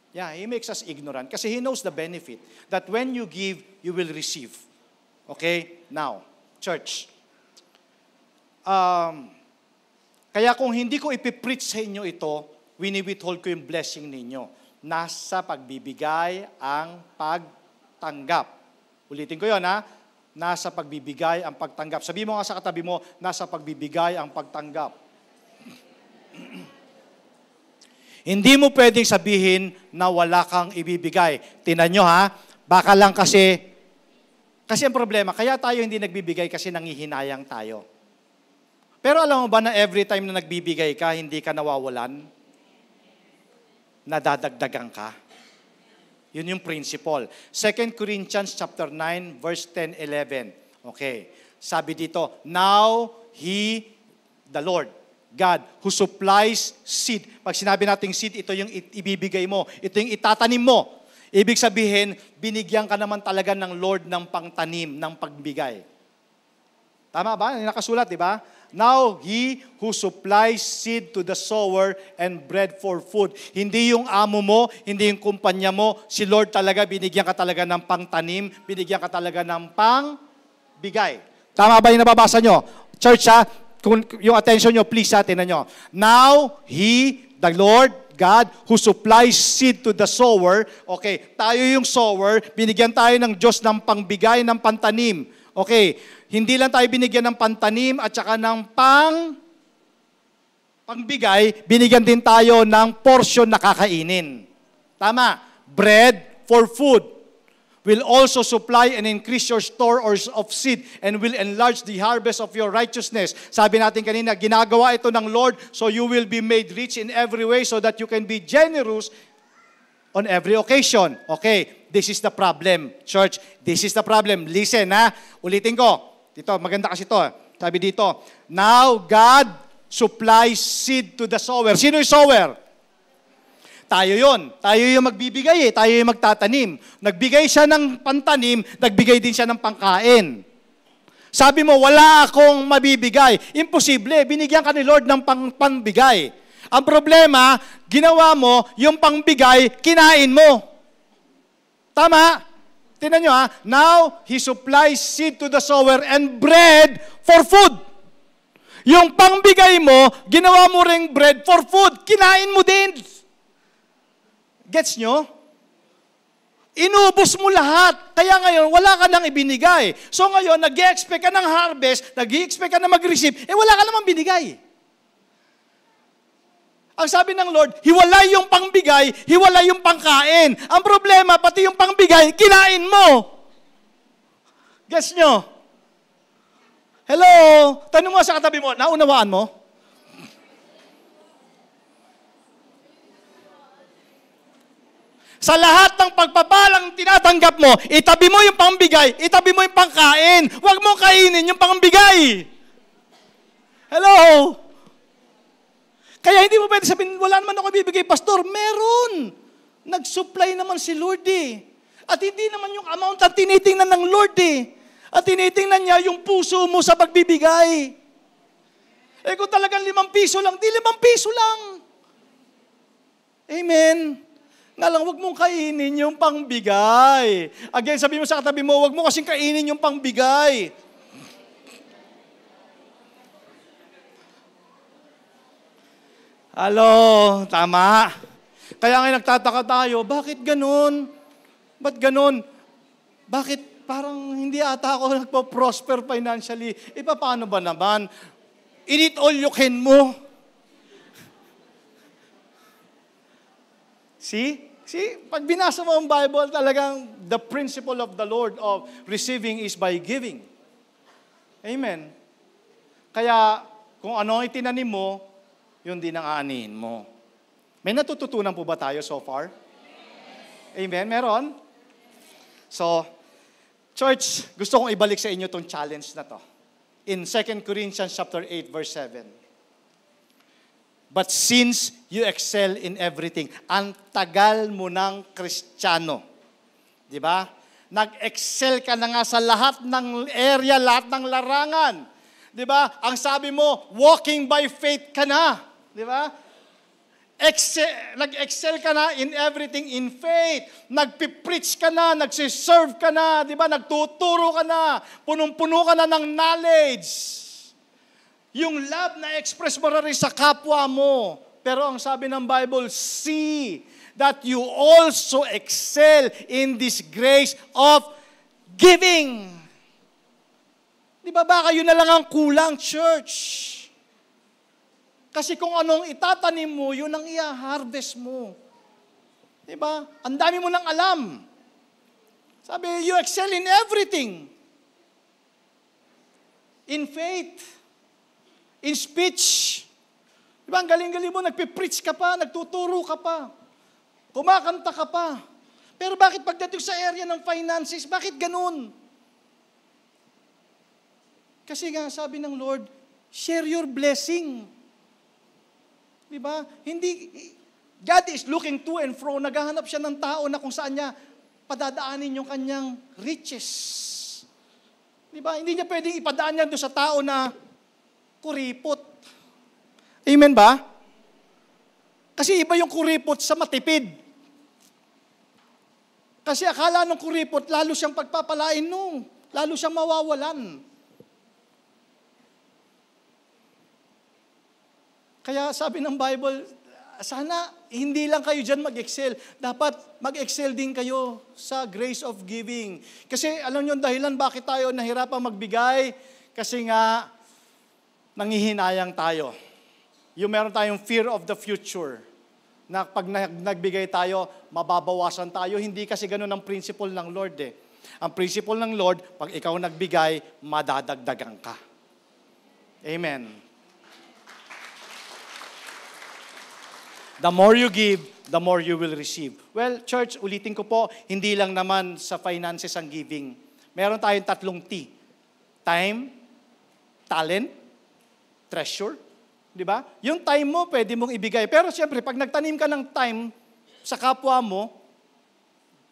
Speaker 1: Yeah, he makes us ignorant kasi he knows the benefit that when you give, you will receive. Okay? Now, church. Kaya kung hindi ko ipipreach sa inyo ito, wini-withhold ko yung blessing ninyo. Nasa pagbibigay ang pagtanggap. Ulitin ko yon ha. Nasa pagbibigay ang pagtanggap. Sabi mo nga sa katabi mo, nasa pagbibigay ang pagtanggap. Hindi mo pwedeng sabihin na wala kang ibibigay. Tingnan nyo ha, baka lang kasi ang problema, kaya tayo hindi nagbibigay kasi nangihinayang tayo. Pero alam mo ba na every time na nagbibigay ka, hindi ka nawawalan? Nadadagdagan ka? Yun yung principle. 2 Corinthians chapter 9, verse 10, 11. Okay. Sabi dito, now He, the Lord, God, who supplies seed. Pag sinabi nating seed, ito yung ibibigay mo. Ito yung itatanim mo. Ibig sabihin, binigyan ka naman talaga ng Lord ng pangtanim, ng pagbigay. Tama ba? Nakasulat, di ba? Now, He who supplies seed to the sower and bread for food. Hindi yung amo mo, hindi yung kumpanya mo. Si Lord talaga, binigyan ka talaga ng pangtanim, binigyan ka talaga ng pangbigay. Tama ba yung nababasa nyo? Church ha, kung yung attention nyo, please ha, tinan nyo. Now, He, the Lord, God, who supplies seed to the sower. Okay, tayo yung sower, binigyan tayo ng Diyos ng pangbigay, ng pantanim. Okay, hindi lang tayo binigyan ng pantanim at saka ng pangbigay, binigyan din tayo ng portion na kakainin. Tama, bread for food will also supply and increase your store of seed and will enlarge the harvest of your righteousness. Sabi natin kanina, ginagawa ito ng Lord so you will be made rich in every way so that you can be generous on every occasion. Okay, this is the problem, church. This is the problem. Listen, ha? Ulitin ko. Dito, maganda kasi ito. Sabi dito, now God supplies seed to the sower. Sino yung sower? Tayo yon. Tayo yung magbibigay eh. Tayo yung magtatanim. Nagbigay siya ng pantanim, nagbigay din siya ng pangkain. Sabi mo, wala akong mabibigay. Imposible. Binigyan ka ni Lord ng pangbigay. Ang problema, ginawa mo, yung pangbigay, kinain mo. Tama? Tingnan nyo ha. Now, He supplies seed to the sower and bread for food. Yung pangbigay mo, ginawa mo ring bread for food. Kinain mo din. Gets nyo? Inubos mo lahat. Kaya ngayon, wala ka nang ibinigay. So ngayon, nag-i-expect ka ng harvest, nag-i-expect ka na mag-receive, wala ka namang binigay. Ang sabi ng Lord, hiwalay yung pangbigay, hiwalay yung pangkain. Ang problema, pati yung pangbigay, kinain mo. Gets nyo? Hello? Tanong mo sa katabi mo, naunawaan mo? Sa lahat ng pagpapalang tinatanggap mo, itabi mo yung pangbigay, itabi mo yung pangkain. Huwag mong kainin yung pangbigay. Hello? Kaya hindi mo pwede sabihin, wala naman ako bibigay, Pastor. Meron. Nag-supply naman si Lord eh. At hindi naman yung amount ang tinitingnan ng Lord eh. At tinitingnan niya yung puso mo sa pagbibigay. Eh kung talagang 5 piso lang, di 5 piso lang. Amen. Nga lang, huwag mong kainin yung pangbigay. Again, sabi mo sa katabi mo, huwag mo kasing kainin yung pangbigay. Hello, tama. Kaya nga nagtataka tayo, bakit ganun? Ba't ganun? Bakit parang hindi ata ako nagpo-prosper financially? E paano ba naman? In it all you can mo. See? Pag binasa mo ang Bible, talagang the principle of the Lord of receiving is by giving. Amen. Kaya, kung ano ang itinanim mo, yun din ang aanihin mo. May natututunan po ba tayo so far? Amen? Meron? So, church, gusto kong ibalik sa inyo itong challenge na to. In 2 Corinthians chapter 8, verse 7. But since you excel in everything, ang tagal mo ng Kristiyano. Di ba? Nag-excel ka na nga sa lahat ng area, lahat ng larangan. Di ba? Ang sabi mo, walking by faith ka na. Di ba? Nag-excel ka na in everything in faith. Nagpipreach ka na, nagsiserve ka na, di ba? Nagtuturo ka na, punong-puno ka na ng knowledge. Yung love na express mo rin sa kapwa mo. Pero ang sabi ng Bible, see that you also excel in this grace of giving. Di ba baka yun na lang ang kulang, church? Kasi kung anong itatanim mo, yun ang i-harvest mo. Di ba? Ang dami mo nang alam. Sabi, you excel in everything. In faith. In speech. Di ba? Ang galing-galing mo, nagpipreach ka pa, nagtuturo ka pa. Kumakanta ka pa. Pero bakit pagdating sa area ng finances, bakit ganun? Kasi nga, sabi ng Lord, share your blessing. Di ba? Hindi, God is looking to and fro, naghahanap siya ng tao na kung saan niya padadaanin yung kanyang riches. Di ba? Hindi niya pwedeng ipadaan niya doon sa tao na kuripot. Amen ba? Kasi iba yung kuripot sa matipid. Kasi akala ng kuripot, lalo siyang pagpapalain nung, lalo siyang mawawalan. Kaya sabi ng Bible, sana hindi lang kayo dyan mag-excel. Dapat mag-excel din kayo sa grace of giving. Kasi alam nyo dahilan bakit tayo nahirapang magbigay? Kasi nga, nanghihinayang tayo. Yung meron tayong fear of the future. Na pag nagbigay tayo, mababawasan tayo. Hindi kasi ganun ang principle ng Lord eh. Ang principle ng Lord, pag ikaw nagbigay, madadagdagan ka. Amen. The more you give, the more you will receive. Well, church, ulitin ko po, hindi lang naman sa finances ang giving. Meron tayong 3 T. Time, talent, treasure. Di ba? Yung time mo, pwede mong ibigay. Pero siyempre, pag nagtanim ka ng time sa kapwa mo,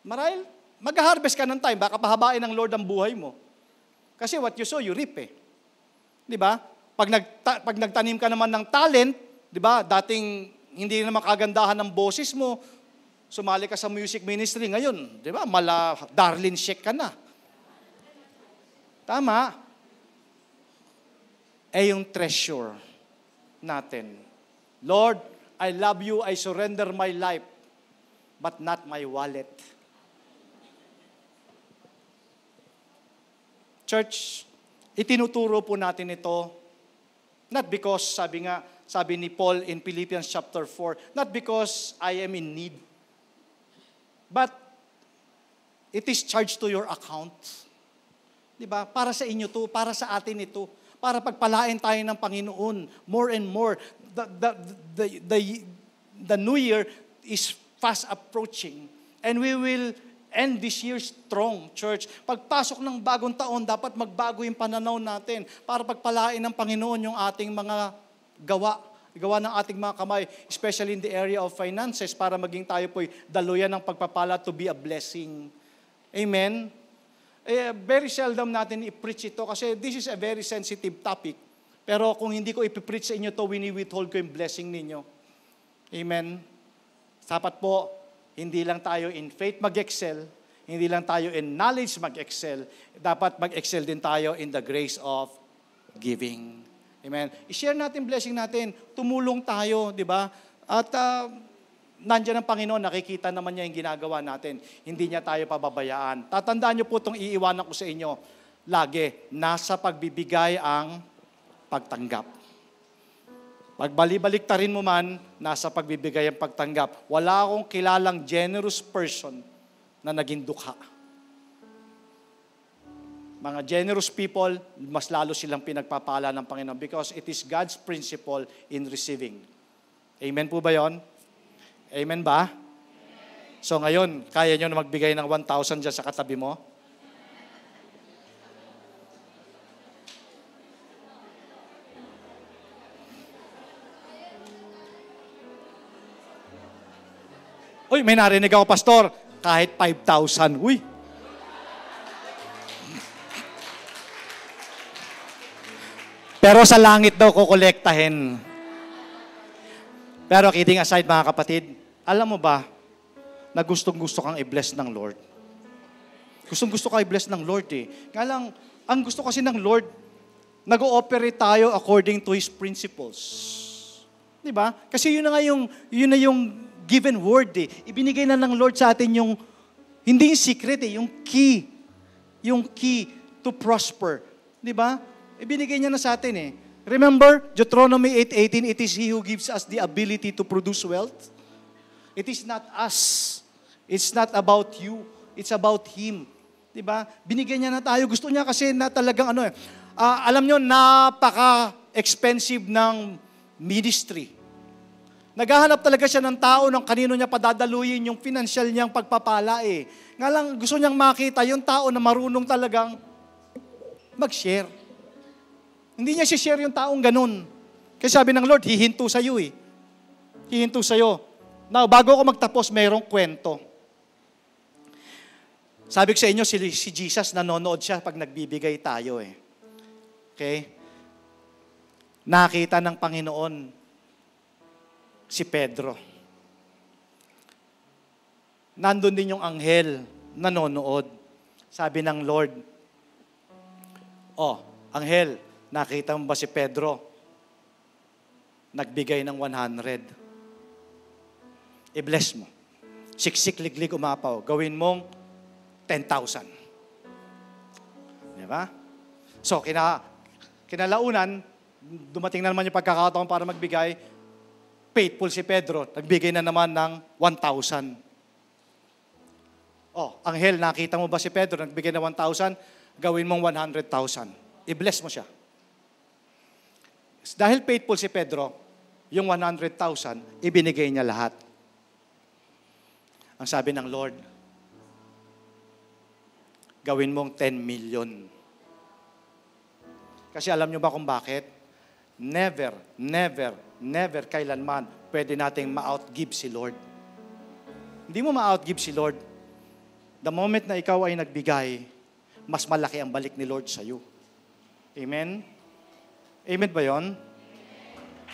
Speaker 1: marahil, mag-harvest ka ng time. Baka pahabain ng Lord ang buhay mo. Kasi what you sow, you reap eh. Di ba? Pag nagtanim ka naman ng talent, di ba? Dating hindi naman kagandahan ng boses mo, sumali ka sa music ministry ngayon, di ba? Darlene Sheik ka na. Tama. Yung treasure natin. Lord, I love you, I surrender my life, but not my wallet. Church, itinuturo po natin ito, not because, sabi ni Paul in Philippians chapter 4, not because I am in need, but it is charged to your account. Diba? Para sa inyo to, para sa atin ito, para pagpalain tayo ng Panginoon more and more. The new year is fast approaching, and we will end this year strong, church. Pagpasok ng bagong taon, dapat magbago yung pananaw natin para pagpalain ng Panginoon yung ating mga gawa ng ating mga kamay, especially in the area of finances, para maging tayo po'y daluyan ng pagpapala to be a blessing. Amen? Very seldom natin i-preach ito kasi this is a very sensitive topic. Pero kung hindi ko ipipreach sa inyo to, wini-withhold ko yung blessing ninyo. Amen? Dapat po, hindi lang tayo in faith mag-excel, hindi lang tayo in knowledge mag-excel, dapat mag-excel din tayo in the grace of giving. Amen? I-share natin blessing natin. Tumulong tayo, di ba? At nandiyan ang Panginoon, nakikita naman niya yung ginagawa natin. Hindi niya tayo pababayaan. Tatandaan niyo po itong iiwanan ko sa inyo. Lagi, nasa pagbibigay ang pagtanggap. Pagbalik-baliktarin mo man, nasa pagbibigay ang pagtanggap. Wala akong kilalang generous person na naging dukha. Mga generous people, mas lalo silang pinagpapala ng Panginoon because it is God's principle in receiving. Amen po ba yon? Amen ba? So ngayon, kaya nyo na magbigay ng 1,000 dyan sa katabi mo? Uy, may narinig ako, Pastor. Kahit 5,000. Uy! Pero sa langit daw kukolektahin. Pero kidding aside mga kapatid, alam mo ba na gustong-gusto kang i-bless ng Lord? Gustong-gusto ka i-bless ng Lord eh. Nga lang, ang gusto kasi ng Lord, nag-ooperate tayo according to His principles. Di ba? Kasi yun na yung given word eh. Ibinigay na ng Lord sa atin yung, hindi yung secret eh, yung key. Yung key to prosper. Di ba? Ibinigay niya na sa atin eh. Remember, Deuteronomy 8:18, it is He who gives us the ability to produce wealth. It is not us. It's not about you. It's about Him. Diba? Binigyan niya na tayo. Gusto niya kasi na talagang alam niyo, napaka-expensive ng ministry. Naghahanap talaga siya ng tao ng kanino niya padadaluyin yung financial niyang pagpapala eh. Nga lang, gusto niyang makita yung tao na marunong talagang mag-share. Hindi niya si-share yung taong ganun. Kasi sabi ng Lord, hihinto sa'yo eh. Hihinto sa'yo. Now, bago ako magtapos, mayroong kwento. Sabi ko sa inyo, si Jesus, nanonood siya pag nagbibigay tayo eh. Okay? Nakita ng Panginoon si Pedro. Nandun din yung anghel, nanonood. Sabi ng Lord, anghel, nakita mo ba si Pedro? Nagbigay ng 100. I-bless mo. Siksik, liglig, umapaw. Gawin mong 10,000. Diba? So, kinalaunan, dumating na naman yung pagkakataon para magbigay. Faithful si Pedro. Nagbigay na naman ng 1,000. Anghel, nakita mo ba si Pedro? Nagbigay na 1,000. Gawin mong 100,000. I-bless mo siya. Dahil faithful si Pedro, yung 100,000, ibinigay niya lahat. Ang sabi ng Lord, gawin mong 10 million. Kasi alam niyo ba kung bakit? Never kailanman pwede nating ma-outgive si Lord. Hindi mo ma-outgive si Lord. The moment na ikaw ay nagbigay, mas malaki ang balik ni Lord sa iyo. Amen? Amen ba yun?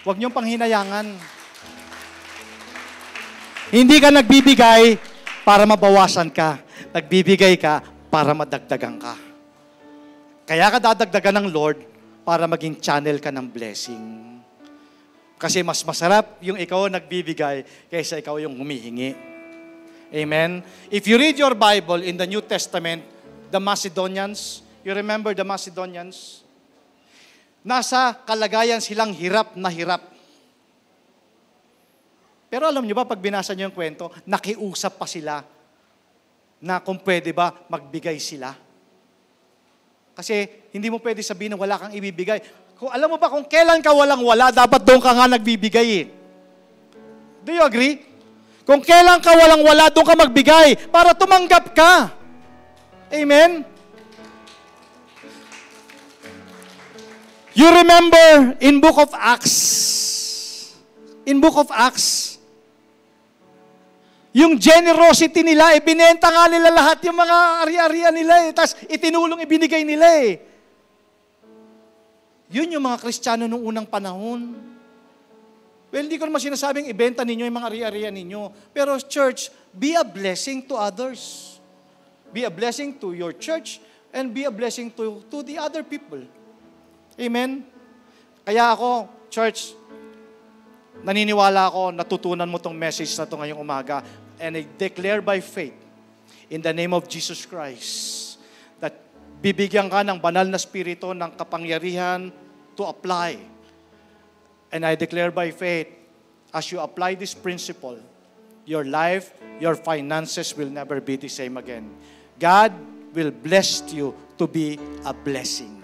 Speaker 1: Huwag niyong panghinayangan. Hindi ka nagbibigay para mabawasan ka. Nagbibigay ka para madagdagan ka. Kaya ka dadagdagan ng Lord para maging channel ka ng blessing. Kasi mas masarap yung ikaw nagbibigay kaysa ikaw yung humihingi. Amen? If you read your Bible in the New Testament, the Macedonians, you remember the Macedonians? Nasa kalagayan silang hirap na hirap. Pero alam niyo ba, pag binasa niyo yung kwento, nakiusap pa sila na kung pwede ba magbigay sila. Kasi hindi mo pwede sabihin na wala kang ibibigay. Kung alam mo ba kung kailan ka walang-wala, dapat doon ka nga nagbibigay eh. Do you agree? Kung kailan ka walang-wala, doon ka magbigay para tumanggap ka. Amen? You remember in Book of Acts, yung generosity nila, ibinenta nga nila lahat yung mga ari-arian nila eh. Tapos itinulong, ibinigay nila eh. Yun yung mga Kristiyano nung unang panahon. Well, hindi ko naman sinasabing ibenta ninyo yung mga ari-arian ninyo. Pero church, be a blessing to others. Be a blessing to your church and be a blessing to the other people. Amen? Kaya ako, church, naniniwala ako, natutunan mo tong message na to ngayong umaga, and I declare by faith, in the name of Jesus Christ, that bibigyan ka ng banal na spirito ng kapangyarihan to apply. And I declare by faith, as you apply this principle, your life, your finances will never be the same again. God will bless you to be a blessing.